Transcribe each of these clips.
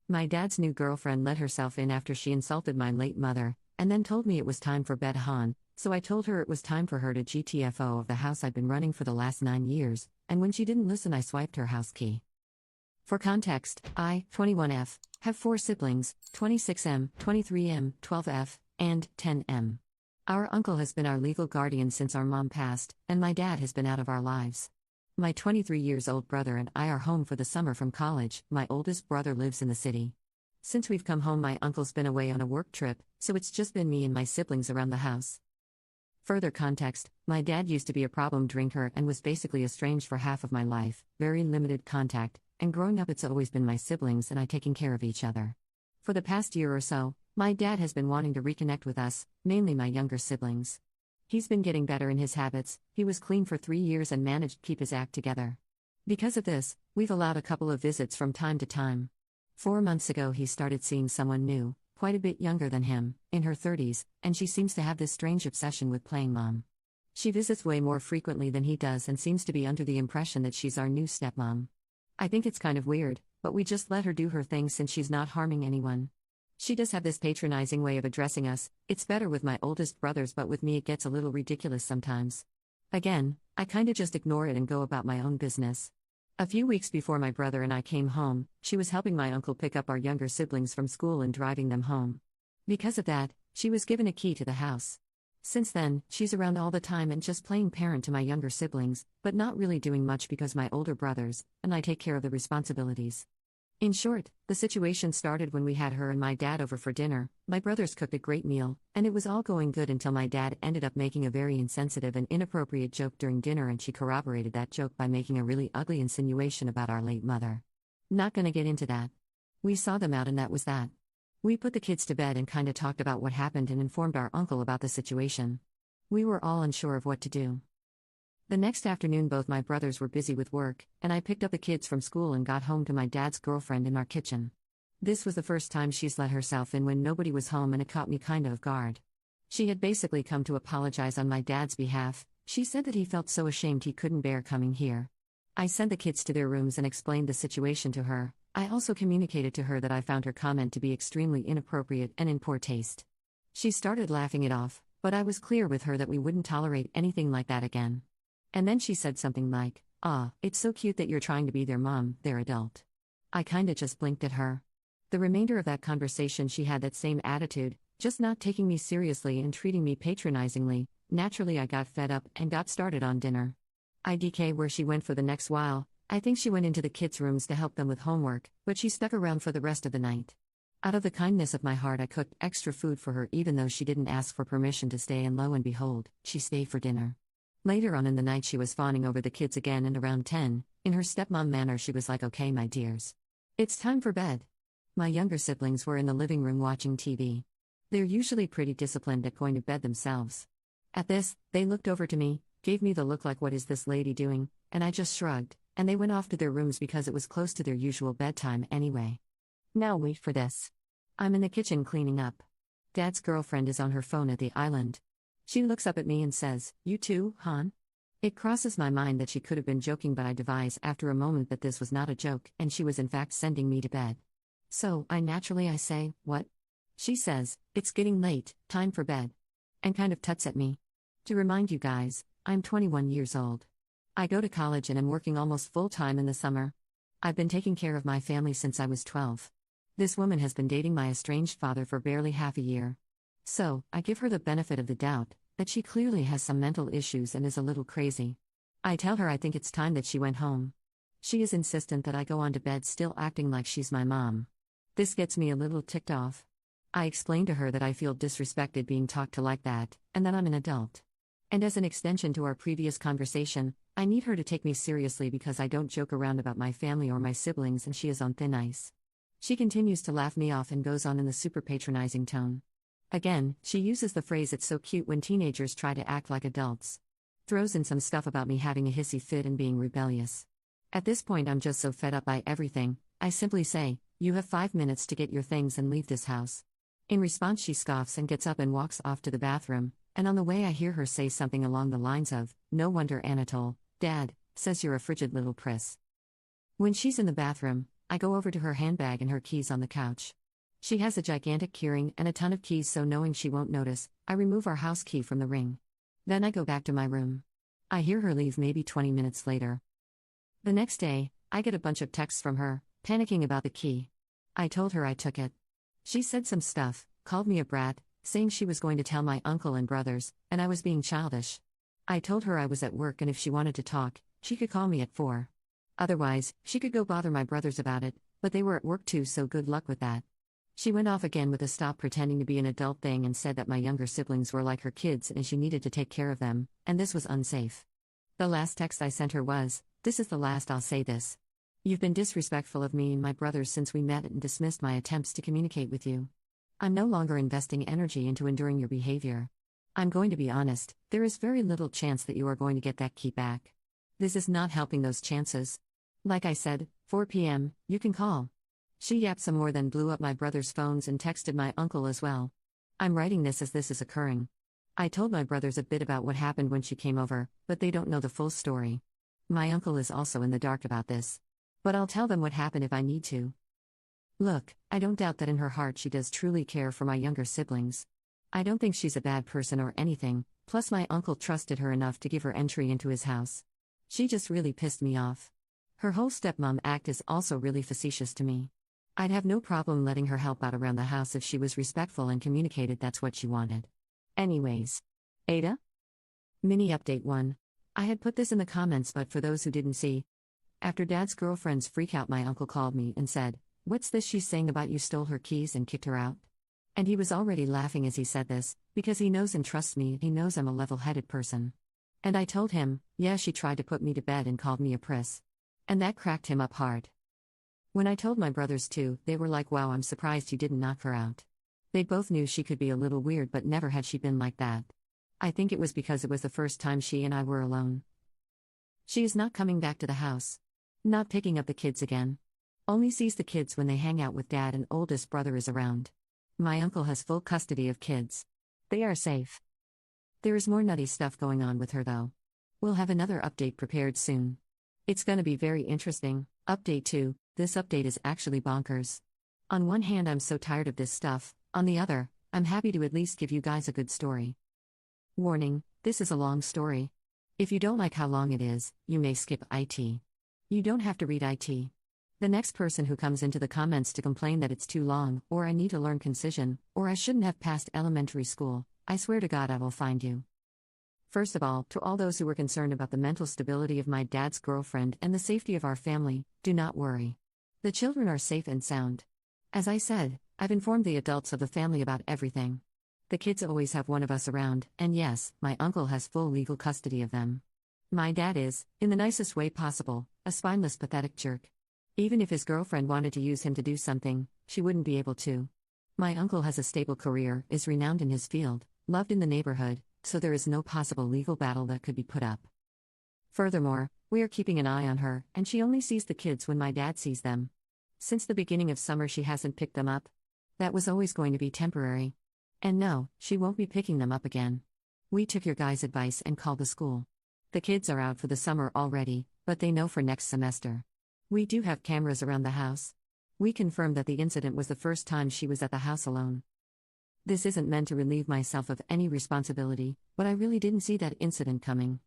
My dad's new girlfriend let herself in after she insulted my late mother, and then told me it was time for bed, Han, so I told her it was time for her to GTFO of the house I've been running for the last 9 years, and when she didn't listen, I swiped her house key. For context, I, 21F, have 4 siblings, 26M, 23M, 12F, and 10M. Our uncle has been our legal guardian since our mom passed, and my dad has been out of our lives. My 23 years old brother and I are home for the summer from college. My oldest brother lives in the city. Since we've come home, my uncle's been away on a work trip, so it's just been me and my siblings around the house. Further context, my dad used to be a problem drinker and was basically estranged for half of my life, very limited contact, and growing up it's always been my siblings and I taking care of each other. For the past year or so, my dad has been wanting to reconnect with us, mainly my younger siblings. He's been getting better in his habits. He was clean for 3 years and managed to keep his act together. Because of this, we've allowed a couple of visits from time to time. 4 months ago he started seeing someone new, quite a bit younger than him, in her 30s, and she seems to have this strange obsession with playing mom. She visits way more frequently than he does and seems to be under the impression that she's our new stepmom. I think it's kind of weird, but we just let her do her thing since she's not harming anyone. She does have this patronizing way of addressing us. It's better with my oldest brothers, but with me it gets a little ridiculous sometimes. Again, I kinda just ignore it and go about my own business. A few weeks before my brother and I came home, she was helping my uncle pick up our younger siblings from school and driving them home. Because of that, she was given a key to the house. Since then, she's around all the time and just playing parent to my younger siblings, but not really doing much because my older brothers and I take care of the responsibilities. In short, the situation started when we had her and my dad over for dinner. My brothers cooked a great meal, and it was all going good until my dad ended up making a very insensitive and inappropriate joke during dinner, and she corroborated that joke by making a really ugly insinuation about our late mother. Not gonna get into that. We saw them out and that was that. We put the kids to bed and kinda talked about what happened and informed our uncle about the situation. We were all unsure of what to do. The next afternoon both my brothers were busy with work, and I picked up the kids from school and got home to my dad's girlfriend in our kitchen. This was the first time she's let herself in when nobody was home, and it caught me kinda off guard. She had basically come to apologize on my dad's behalf. She said that he felt so ashamed he couldn't bear coming here. I sent the kids to their rooms and explained the situation to her. I also communicated to her that I found her comment to be extremely inappropriate and in poor taste. She started laughing it off, but I was clear with her that we wouldn't tolerate anything like that again. And then she said something like, it's so cute that you're trying to be their mom, they're adult. I kinda just blinked at her. The remainder of that conversation she had that same attitude, just not taking me seriously and treating me patronizingly. Naturally I got fed up and got started on dinner. IDK where she went for the next while. I think she went into the kids' rooms to help them with homework, but she stuck around for the rest of the night. Out of the kindness of my heart I cooked extra food for her even though she didn't ask for permission to stay, and lo and behold, she stayed for dinner. Later on in the night she was fawning over the kids again, and around 10, in her stepmom manner she was like, "Okay my dears. It's time for bed." My younger siblings were in the living room watching TV. They're usually pretty disciplined at going to bed themselves. At this, they looked over to me, gave me the look like, "What is this lady doing?" and I just shrugged, and they went off to their rooms because it was close to their usual bedtime anyway. Now wait for this. I'm in the kitchen cleaning up. Dad's girlfriend is on her phone at the island. She looks up at me and says, "You too, Han?" It crosses my mind that she could have been joking, but I devise after a moment that this was not a joke and she was in fact sending me to bed. So, I say, "What?" She says, "It's getting late, time for bed." And kind of tuts at me. To remind you guys, I'm 21 years old. I go to college and am working almost full time in the summer. I've been taking care of my family since I was 12. This woman has been dating my estranged father for barely half a year. So, I give her the benefit of the doubt, that she clearly has some mental issues and is a little crazy. I tell her I think it's time that she went home. She is insistent that I go on to bed, still acting like she's my mom. This gets me a little ticked off. I explain to her that I feel disrespected being talked to like that, and that I'm an adult. And as an extension to our previous conversation, I need her to take me seriously because I don't joke around about my family or my siblings, and she is on thin ice. She continues to laugh me off and goes on in the super patronizing tone. Again, she uses the phrase "it's so cute" when teenagers try to act like adults. Throws in some stuff about me having a hissy fit and being rebellious. At this point I'm just so fed up by everything, I simply say, "You have 5 minutes to get your things and leave this house." In response she scoffs and gets up and walks off to the bathroom, and on the way I hear her say something along the lines of, "No wonder Anatole, Dad, says you're a frigid little priss." When she's in the bathroom, I go over to her handbag and her keys on the couch. She has a gigantic keyring and a ton of keys, so knowing she won't notice, I remove our house key from the ring. Then I go back to my room. I hear her leave maybe 20 minutes later. The next day, I get a bunch of texts from her, panicking about the key. I told her I took it. She said some stuff, called me a brat, saying she was going to tell my uncle and brothers, and I was being childish. I told her I was at work and if she wanted to talk, she could call me at 4. Otherwise, she could go bother my brothers about it, but they were at work too, so good luck with that. She went off again with a stop pretending to be an adult thing and said that my younger siblings were like her kids and she needed to take care of them, and this was unsafe. The last text I sent her was, "This is the last I'll say this. You've been disrespectful of me and my brothers since we met and dismissed my attempts to communicate with you. I'm no longer investing energy into enduring your behavior. I'm going to be honest, there is very little chance that you are going to get that key back. This is not helping those chances. Like I said, 4 p.m., you can call." She yapped some more, then blew up my brother's phones and texted my uncle as well. I'm writing this as this is occurring. I told my brothers a bit about what happened when she came over, but they don't know the full story. My uncle is also in the dark about this. But I'll tell them what happened if I need to. Look, I don't doubt that in her heart she does truly care for my younger siblings. I don't think she's a bad person or anything, plus my uncle trusted her enough to give her entry into his house. She just really pissed me off. Her whole stepmom act is also really facetious to me. I'd have no problem letting her help out around the house if she was respectful and communicated that's what she wanted. Anyways. Ada? Mini update 1. I had put this in the comments, but for those who didn't see, after Dad's girlfriend's freakout, my uncle called me and said, "What's this she's saying about you stole her keys and kicked her out?" And he was already laughing as he said this, because he knows and trusts me, he knows I'm a level-headed person. And I told him, yeah, she tried to put me to bed and called me a priss. And that cracked him up hard. When I told my brothers too, they were like, "Wow, I'm surprised you didn't knock her out." They both knew she could be a little weird, but never had she been like that. I think it was because it was the first time she and I were alone. She is not coming back to the house. Not picking up the kids again. Only sees the kids when they hang out with Dad and oldest brother is around. My uncle has full custody of kids. They are safe. There is more nutty stuff going on with her though. We'll have another update prepared soon. It's gonna be very interesting. Update 2, this update is actually bonkers. On one hand, I'm so tired of this stuff, on the other, I'm happy to at least give you guys a good story. Warning, this is a long story. If you don't like how long it is, you may skip IT. You don't have to read IT. The next person who comes into the comments to complain that it's too long, or I need to learn concision, or I shouldn't have passed elementary school, I swear to God I will find you. First of all, to all those who were concerned about the mental stability of my dad's girlfriend and the safety of our family, do not worry. The children are safe and sound. As I said, I've informed the adults of the family about everything. The kids always have one of us around, and yes, my uncle has full legal custody of them. My dad is, in the nicest way possible, a spineless, pathetic jerk. Even if his girlfriend wanted to use him to do something, she wouldn't be able to. My uncle has a stable career, is renowned in his field, loved in the neighborhood, so there is no possible legal battle that could be put up. Furthermore, we are keeping an eye on her, and she only sees the kids when my dad sees them. Since the beginning of summer, she hasn't picked them up. That was always going to be temporary. And no, she won't be picking them up again. We took your guys' advice and called the school. The kids are out for the summer already, but they know for next semester. We do have cameras around the house. We confirmed that the incident was the first time she was at the house alone. This isn't meant to relieve myself of any responsibility, but I really didn't see that incident coming.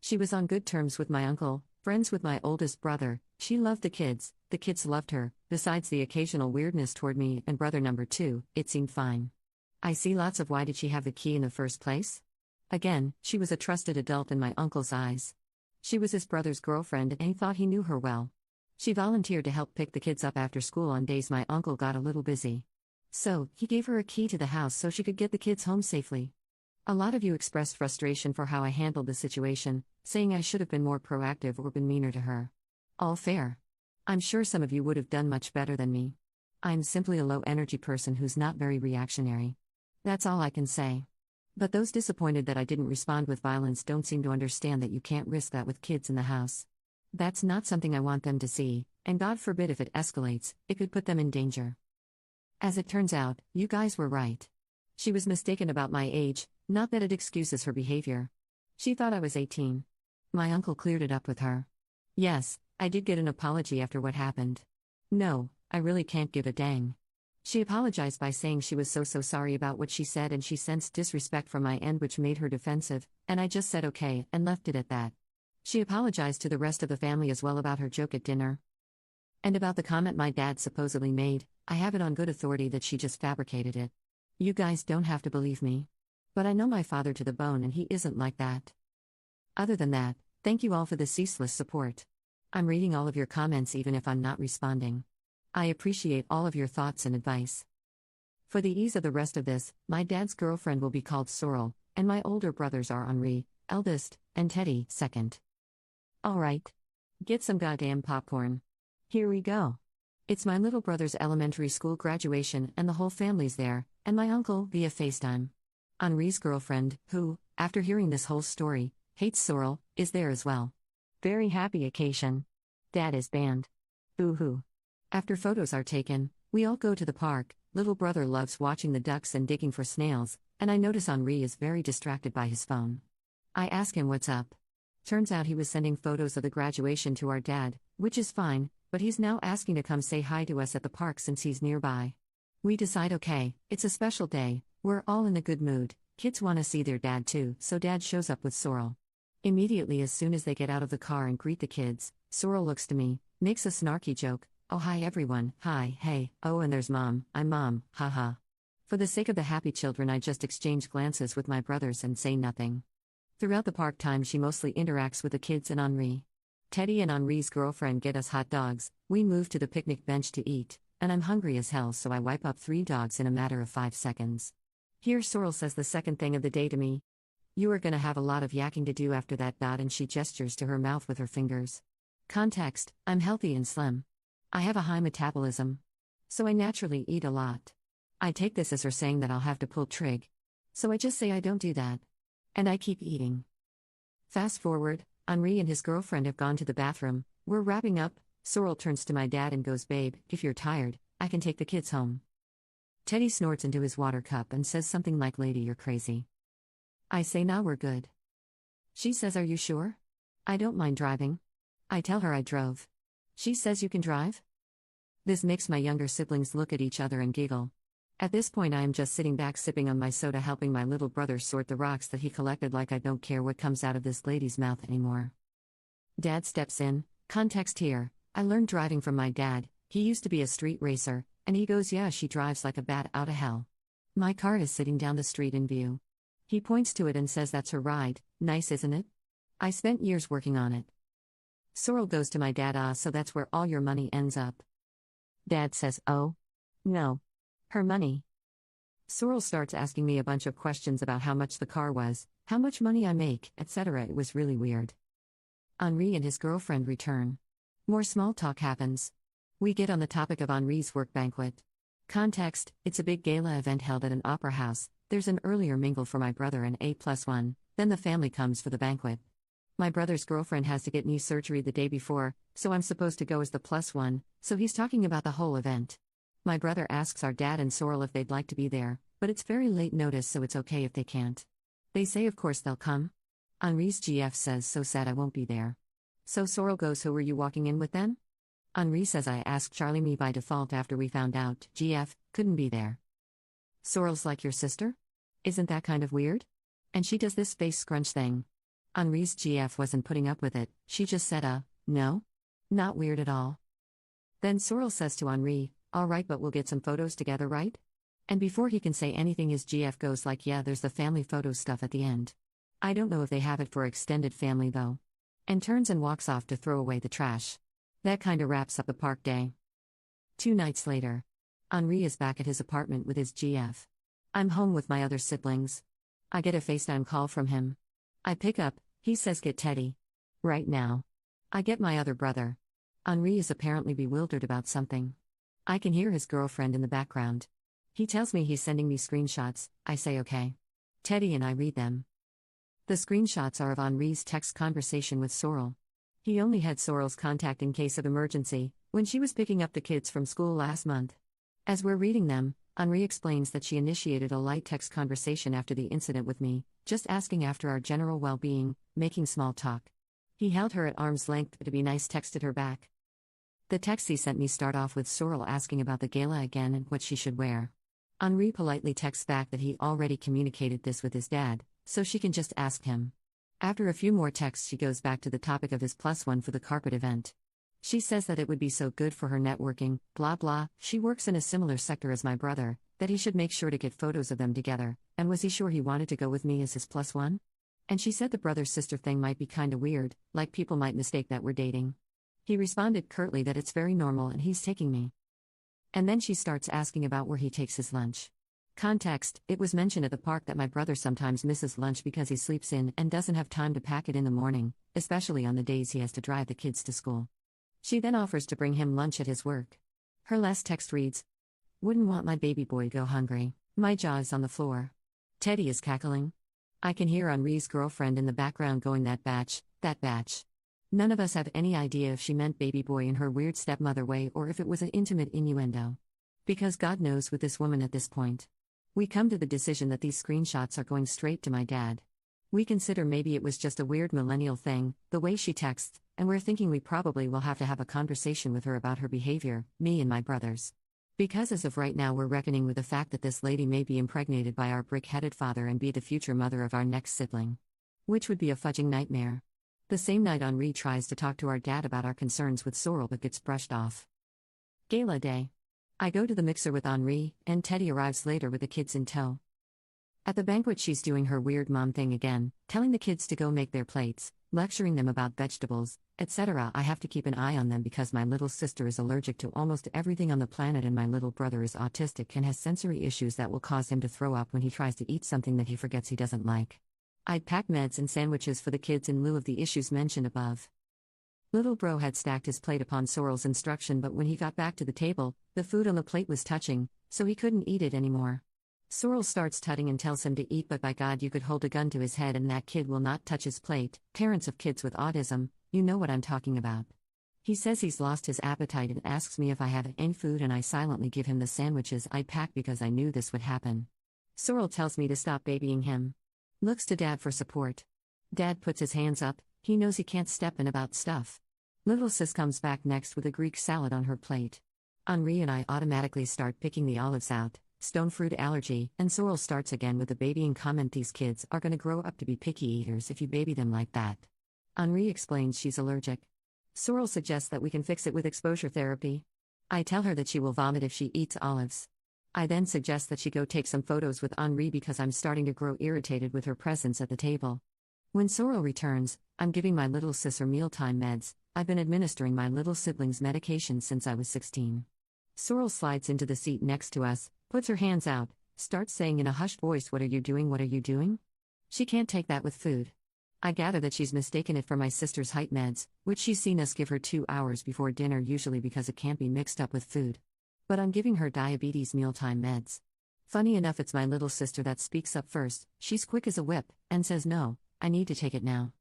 She was on good terms with my uncle, friends with my oldest brother, she loved the kids loved her, besides the occasional weirdness toward me and brother number 2, it seemed fine. I see lots of why did she have the key in the first place? Again, she was a trusted adult in my uncle's eyes. She was his brother's girlfriend and he thought he knew her well. She volunteered to help pick the kids up after school on days my uncle got a little busy. So, he gave her a key to the house so she could get the kids home safely. A lot of you expressed frustration for how I handled the situation, saying I should have been more proactive or been meaner to her. All fair. I'm sure some of you would have done much better than me. I'm simply a low-energy person who's not very reactionary. That's all I can say. But those disappointed that I didn't respond with violence don't seem to understand that you can't risk that with kids in the house. That's not something I want them to see, and God forbid if it escalates, it could put them in danger. As it turns out, you guys were right. She was mistaken about my age, not that it excuses her behavior. She thought I was 18. My uncle cleared it up with her. Yes, I did get an apology after what happened. No, I really can't give a dang. She apologized by saying she was so sorry about what she said and she sensed disrespect from my end, which made her defensive, and I just said okay and left it at that. She apologized to the rest of the family as well about her joke at dinner. And about the comment my dad supposedly made, I have it on good authority that she just fabricated it. You guys don't have to believe me. But I know my father to the bone and he isn't like that. Other than that, thank you all for the ceaseless support. I'm reading all of your comments even if I'm not responding. I appreciate all of your thoughts and advice. For the ease of the rest of this, my dad's girlfriend will be called Sorrel, and my older brothers are Henri, eldest, and Teddy, second. Alright. Get some goddamn popcorn. Here we go. It's my little brother's elementary school graduation and the whole family's there, and my uncle via FaceTime. Henri's girlfriend, who, after hearing this whole story, hates Sorrel, is there as well. Very happy occasion. Dad is banned. Boo-hoo. After photos are taken, we all go to the park. Little brother loves watching the ducks and digging for snails, and I notice Henri is very distracted by his phone. I ask him what's up. Turns out he was sending photos of the graduation to our dad, which is fine, but he's now asking to come say hi to us at the park since he's nearby. We decide okay, it's a special day, we're all in a good mood, kids want to see their dad too, so dad shows up with Sorrel. Immediately as soon as they get out of the car and greet the kids, Sorrel looks to me, makes a snarky joke, oh hi everyone, hi, hey, oh and there's mom, I'm mom, haha. For the sake of the happy children I just exchange glances with my brothers and say nothing. Throughout the park time she mostly interacts with the kids and Henri. Teddy and Henri's girlfriend get us hot dogs, we move to the picnic bench to eat, and I'm hungry as hell so I wipe up 3 dogs in a matter of 5 seconds. Here Sorrel says the second thing of the day to me. You are gonna have a lot of yakking to do after that dot, and she gestures to her mouth with her fingers. Context, I'm healthy and slim. I have a high metabolism. So I naturally eat a lot. I take this as her saying that I'll have to pull trig. So I just say I don't do that. And I keep eating. Fast forward, Henri and his girlfriend have gone to the bathroom, we're wrapping up, Sorrel turns to my dad and goes, babe, if you're tired, I can take the kids home. Teddy snorts into his water cup and says something like, lady, you're crazy. I say, nah, we're good. She says, are you sure? I don't mind driving. I tell her I drove. She says, you can drive? This makes my younger siblings look at each other and giggle. At this point I am just sitting back sipping on my soda, helping my little brother sort the rocks that he collected, like I don't care what comes out of this lady's mouth anymore. Dad steps in, context here, I learned driving from my dad, he used to be a street racer, and he goes, yeah, she drives like a bat out of hell. My car is sitting down the street in view. He points to it and says, that's her ride, nice isn't it? I spent years working on it. Sorrel goes to my dad, so that's where all your money ends up. Dad says, oh? No. Her money. Sorrel starts asking me a bunch of questions about how much the car was, how much money I make, etc. It was really weird. Henri and his girlfriend return. More small talk happens. We get on the topic of Henri's work banquet. Context, it's a big gala event held at an opera house, there's an earlier mingle for my brother and A+1, then the family comes for the banquet. My brother's girlfriend has to get knee surgery the day before, so I'm supposed to go as the +1, so he's talking about the whole event. My brother asks our dad and Sorrel if they'd like to be there, but it's very late notice so it's okay if they can't. They say of course they'll come. Henri's GF says, so sad I won't be there. So Sorrel goes, who were you walking in with then? Henri says, I asked Charlie, me by default after we found out GF couldn't be there. Sorrel's like, your sister? Isn't that kind of weird? And she does this face scrunch thing. Henri's GF wasn't putting up with it, she just said, no? Not weird at all. Then Sorrel says to Henri, alright, but we'll get some photos together, right? And before he can say anything his GF goes like, yeah, there's the family photo stuff at the end. I don't know if they have it for extended family though. And turns and walks off to throw away the trash. That kinda wraps up the park day. 2 nights later. Henri is back at his apartment with his GF. I'm home with my other siblings. I get a FaceTime call from him. I pick up, he says, get Teddy. Right now. I get my other brother. Henri is apparently bewildered about something. I can hear his girlfriend in the background. He tells me he's sending me screenshots, I say okay. Teddy and I read them. The screenshots are of Henri's text conversation with Sorrel. He only had Sorrel's contact in case of emergency, when she was picking up the kids from school last month. As we're reading them, Henri explains that she initiated a light text conversation after the incident with me, just asking after our general well-being, making small talk. He held her at arm's length, but to be nice texted her back. The texts he sent me start off with Sorrel asking about the gala again and what she should wear. Henri politely texts back that he already communicated this with his dad, so she can just ask him. After a few more texts, she goes back to the topic of his +1 for the carpet event. She says that it would be so good for her networking, blah blah, she works in a similar sector as my brother, that he should make sure to get photos of them together, and was he sure he wanted to go with me as his +1? And she said the brother-sister thing might be kinda weird, like people might mistake that we're dating. He responded curtly that it's very normal and he's taking me. And then she starts asking about where he takes his lunch. Context: it was mentioned at the park that my brother sometimes misses lunch because he sleeps in and doesn't have time to pack it in the morning, especially on the days he has to drive the kids to school. She then offers to bring him lunch at his work. Her last text reads, "Wouldn't want my baby boy go hungry." My jaw is on the floor. Teddy is cackling. I can hear Henri's girlfriend in the background going, that batch. None of us have any idea if she meant baby boy in her weird stepmother way or if it was an intimate innuendo. Because God knows with this woman at this point. We come to the decision that these screenshots are going straight to my dad. We consider maybe it was just a weird millennial thing, the way she texts, and we're thinking we probably will have to have a conversation with her about her behavior, me and my brothers. Because as of right now we're reckoning with the fact that this lady may be impregnated by our brick-headed father and be the future mother of our next sibling. Which would be a fudging nightmare. The same night Henri tries to talk to our dad about our concerns with Sorrel but gets brushed off. Gala day. I go to the mixer with Henri, and Teddy arrives later with the kids in tow. At the banquet she's doing her weird mom thing again, telling the kids to go make their plates, lecturing them about vegetables, etc. I have to keep an eye on them because my little sister is allergic to almost everything on the planet and my little brother is autistic and has sensory issues that will cause him to throw up when he tries to eat something that he forgets he doesn't like. I'd pack meds and sandwiches for the kids in lieu of the issues mentioned above. Little bro had stacked his plate upon Sorrel's instruction, but when he got back to the table, the food on the plate was touching, so he couldn't eat it anymore. Sorrel starts tutting and tells him to eat, but by God you could hold a gun to his head and that kid will not touch his plate. Parents of kids with autism, you know what I'm talking about. He says he's lost his appetite and asks me if I have any food, and I silently give him the sandwiches I packed because I knew this would happen. Sorrel tells me to stop babying him. Looks to Dad for support. Dad puts his hands up, he knows he can't step in about stuff. Little sis comes back next with a Greek salad on her plate. Henri and I automatically start picking the olives out. Stone fruit allergy, and Sorrel starts again with the babying comment. These kids are gonna grow up to be picky eaters if you baby them like that. Henri explains she's allergic. Sorrel suggests that we can fix it with exposure therapy. I tell her that she will vomit if she eats olives. I then suggest that she go take some photos with Henri because I'm starting to grow irritated with her presence at the table. When Sorrel returns, I'm giving my little sis her mealtime meds. I've been administering my little sibling's medication since I was 16. Sorrel slides into the seat next to us, puts her hands out, starts saying in a hushed voice, "What are you doing? What are you doing?" She can't take that with food. I gather that she's mistaken it for my sister's height meds, which she's seen us give her 2 hours before dinner, usually because it can't be mixed up with food. But I'm giving her diabetes mealtime meds. Funny enough, it's my little sister that speaks up first. She's quick as a whip, and says, "No, I need to take it now.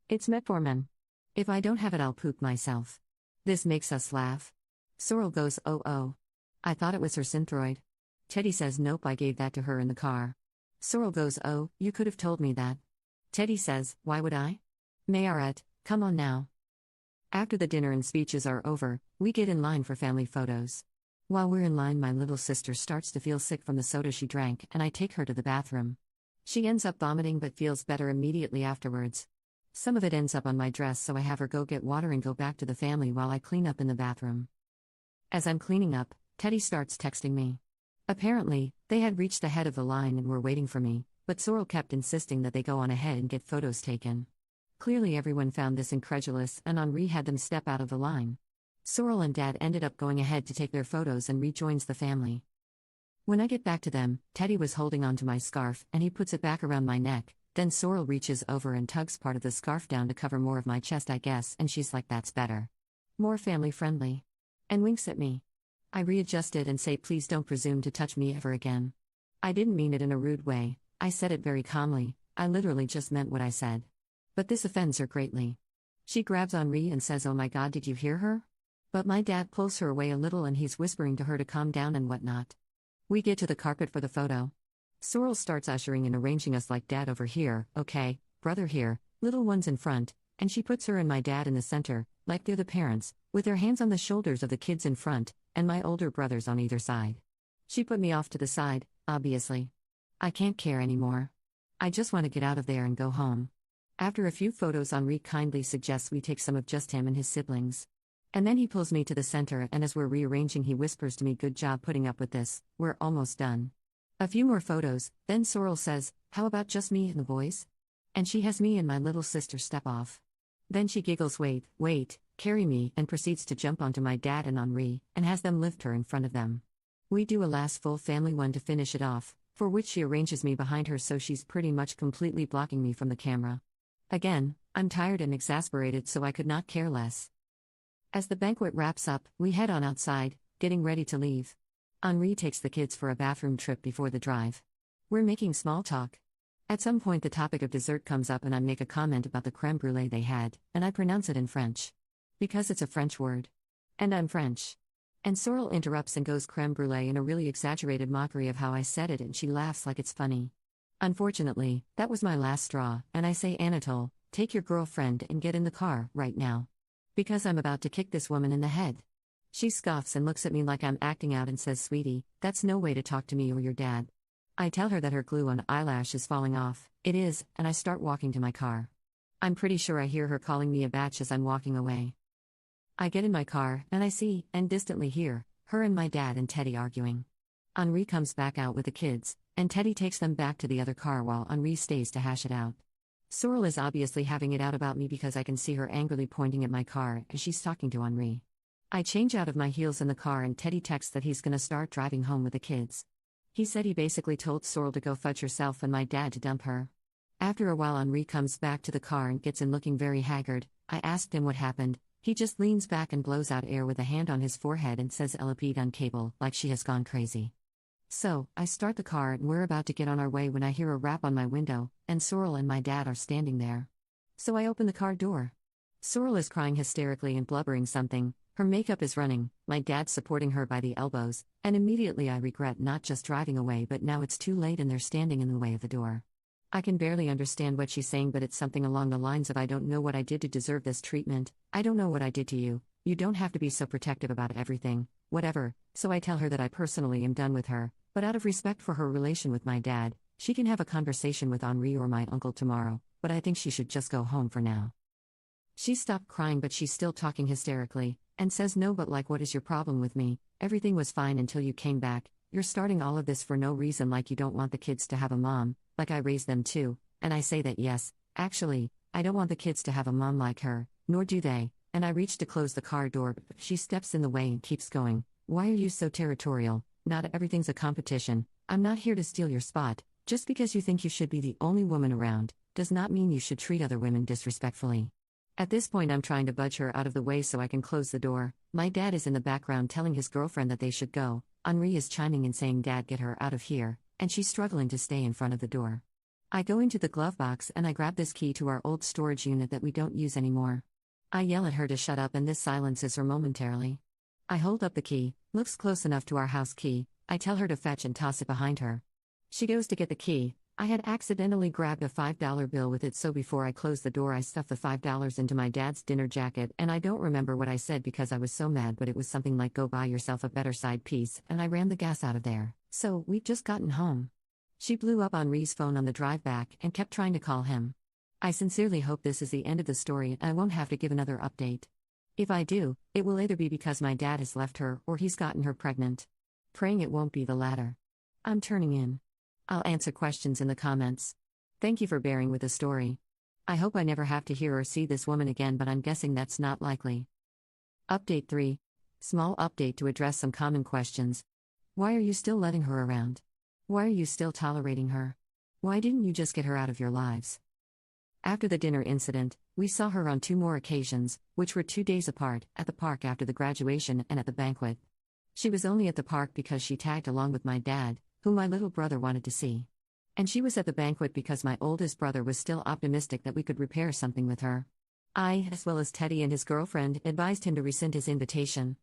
It's metformin. If I don't have it, I'll poop myself." This makes us laugh. Sorrel goes, "Oh. I thought it was her Synthroid." Teddy says, "Nope, I gave that to her in the car." Sorrel goes, "Oh, you could have told me that." Teddy says, "Why would I?" Mayoret, come on now. After the dinner and speeches are over, we get in line for family photos. While we're in line, my little sister starts to feel sick from the soda she drank, and I take her to the bathroom. She ends up vomiting but feels better immediately afterwards. Some of it ends up on my dress, so I have her go get water and go back to the family while I clean up in the bathroom. As I'm cleaning up, Teddy starts texting me. Apparently, they had reached the head of the line and were waiting for me, but Sorrel kept insisting that they go on ahead and get photos taken. Clearly everyone found this incredulous, and Henri had them step out of the line. Sorrel and Dad ended up going ahead to take their photos and rejoins the family. When I get back to them, Teddy was holding onto my scarf and he puts it back around my neck. Then Sorrel reaches over and tugs part of the scarf down to cover more of my chest, I guess, and she's like, "That's better. More family friendly." And winks at me. I readjust it and say, "Please don't presume to touch me ever again." I didn't mean it in a rude way, I said it very calmly, I literally just meant what I said. But this offends her greatly. She grabs Henri and says, "Oh my God, did you hear her?" But my dad pulls her away a little and he's whispering to her to calm down and whatnot. We get to the carpet for the photo. Sorrel starts ushering and arranging us like dad over here, okay, brother here, little ones in front, and she puts her and my dad in the center, like they're the parents, with their hands on the shoulders of the kids in front, and my older brothers on either side. She put me off to the side, obviously. I can't care anymore. I just want to get out of there and go home. After a few photos, Henri kindly suggests we take some of just him and his siblings. And then he pulls me to the center, and as we're rearranging, he whispers to me, "Good job putting up with this, we're almost done." A few more photos, then Sorrel says, "How about just me and the boys?" And she has me and my little sister step off. Then she giggles, wait, carry me, and proceeds to jump onto my dad and Henri, and has them lift her in front of them. We do a last full family one to finish it off, for which she arranges me behind her so she's pretty much completely blocking me from the camera. Again, I'm tired and exasperated, so I could not care less. As the banquet wraps up, we head on outside, getting ready to leave. Henri takes the kids for a bathroom trip before the drive. We're making small talk. At some point the topic of dessert comes up and I make a comment about the crème brûlée they had, and I pronounce it in French. Because it's a French word. And I'm French. And Sorrel interrupts and goes crème brûlée in a really exaggerated mockery of how I said it, and she laughs like it's funny. Unfortunately, that was my last straw, and I say, "Anatole, take your girlfriend and get in the car, right now. Because I'm about to kick this woman in the head." She scoffs and looks at me like I'm acting out and says, "Sweetie, that's no way to talk to me or your dad." I tell her that her glue on eyelash is falling off. It is, and I start walking to my car. I'm pretty sure I hear her calling me a batch as I'm walking away. I get in my car, and I see, and distantly hear, her and my dad and Teddy arguing. Henri comes back out with the kids, and Teddy takes them back to the other car while Henri stays to hash it out. Sorrel is obviously having it out about me because I can see her angrily pointing at my car as she's talking to Henri. I change out of my heels in the car, and Teddy texts that he's gonna start driving home with the kids. He said he basically told Sorrel to go fudge herself and my dad to dump her. After a while, Henri comes back to the car and gets in looking very haggard. I asked him what happened. He just leans back and blows out air with a hand on his forehead and says, "Elle a pété un câble," like she has gone crazy. So, I start the car and we're about to get on our way when I hear a rap on my window, and Sorrel and my dad are standing there. So I open the car door. Sorrel is crying hysterically and blubbering something. Her makeup is running, my dad supporting her by the elbows, and immediately I regret not just driving away, but now it's too late and they're standing in the way of the door. I can barely understand what she's saying, but it's something along the lines of, "I don't know what I did to deserve this treatment, I don't know what I did to you, you don't have to be so protective about everything, whatever." So I tell her that I personally am done with her, but out of respect for her relation with my dad, she can have a conversation with Henri or my uncle tomorrow, but I think she should just go home for now. She stopped crying, but she's still talking hysterically, and says, "No, but like, what is your problem with me? Everything was fine until you came back. You're starting all of this for no reason, like you don't want the kids to have a mom, like I raised them too." And I say that yes, actually, I don't want the kids to have a mom like her, nor do they, and I reach to close the car door, but she steps in the way and keeps going. "Why are you so territorial? Not everything's a competition. I'm not here to steal your spot. Just because you think you should be the only woman around, does not mean you should treat other women disrespectfully." At this point, I'm trying to budge her out of the way so I can close the door. My dad is in the background telling his girlfriend that they should go. Henri is chiming in saying, "Dad, get her out of here," and she's struggling to stay in front of the door. I go into the glove box and I grab this key to our old storage unit that we don't use anymore. I yell at her to shut up, and this silences her momentarily. I hold up the key, looks close enough to our house key. I tell her to fetch and toss it behind her. She goes to get the key. I had accidentally grabbed a $5 bill with it, so before I closed the door I stuffed the $5 into my dad's dinner jacket, and I don't remember what I said because I was so mad, but it was something like, "Go buy yourself a better side piece," and I ran the gas out of there. So, we've just gotten home. She blew up Henri's phone on the drive back and kept trying to call him. I sincerely hope this is the end of the story and I won't have to give another update. If I do, it will either be because my dad has left her or he's gotten her pregnant. Praying it won't be the latter. I'm turning in. I'll answer questions in the comments. Thank you for bearing with the story. I hope I never have to hear or see this woman again, but I'm guessing that's not likely. Update 3. Small update to address some common questions. Why are you still letting her around? Why are you still tolerating her? Why didn't you just get her out of your lives? After the dinner incident, we saw her on 2 more occasions, which were 2 days apart, at the park after the graduation and at the banquet. She was only at the park because she tagged along with my dad, whom my little brother wanted to see. And she was at the banquet because my oldest brother was still optimistic that we could repair something with her. I, as well as Teddy and his girlfriend, advised him to rescind his invitation.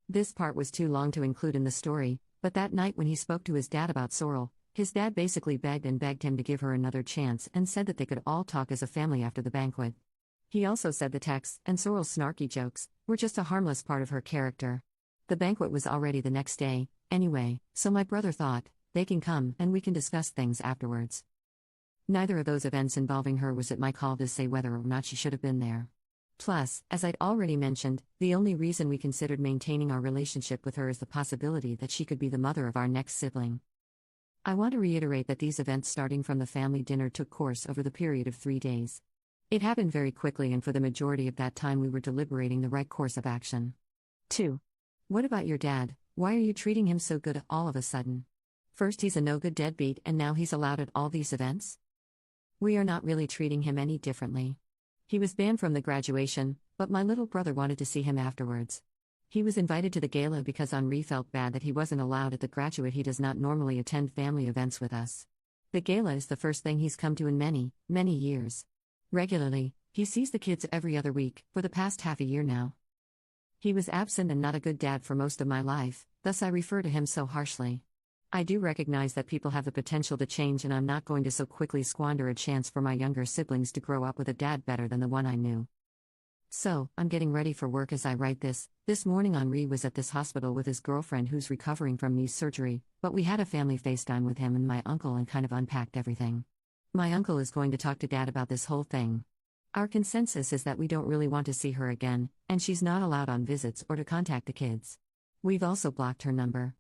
This part was too long to include in the story, but that night when he spoke to his dad about Sorrel, his dad basically begged and begged him to give her another chance and said that they could all talk as a family after the banquet. He also said the texts and Sorrel's snarky jokes were just a harmless part of her character. The banquet was already the next day, anyway, so my brother thought, they can come and we can discuss things afterwards. Neither of those events involving her was at my call to say whether or not she should have been there. Plus, as I'd already mentioned, the only reason we considered maintaining our relationship with her is the possibility that she could be the mother of our next sibling. I want to reiterate that these events starting from the family dinner took course over the period of 3 days. It happened very quickly, and for the majority of that time we were deliberating the right course of action. 2. What about your dad? Why are you treating him so good all of a sudden? First he's a no-good deadbeat and now he's allowed at all these events? We are not really treating him any differently. He was banned from the graduation, but my little brother wanted to see him afterwards. He was invited to the gala because Henri felt bad that he wasn't allowed at the graduate. He does not normally attend family events with us. The gala is the first thing he's come to in many, many years. Regularly, he sees the kids every other week, for the past half a year now. He was absent and not a good dad for most of my life, thus I refer to him so harshly. I do recognize that people have the potential to change, and I'm not going to so quickly squander a chance for my younger siblings to grow up with a dad better than the one I knew. So, I'm getting ready for work as I write this. This morning Henri was at this hospital with his girlfriend who's recovering from knee surgery, but we had a family FaceTime with him and my uncle and kind of unpacked everything. My uncle is going to talk to Dad about this whole thing. Our consensus is that we don't really want to see her again, and she's not allowed on visits or to contact the kids. We've also blocked her number.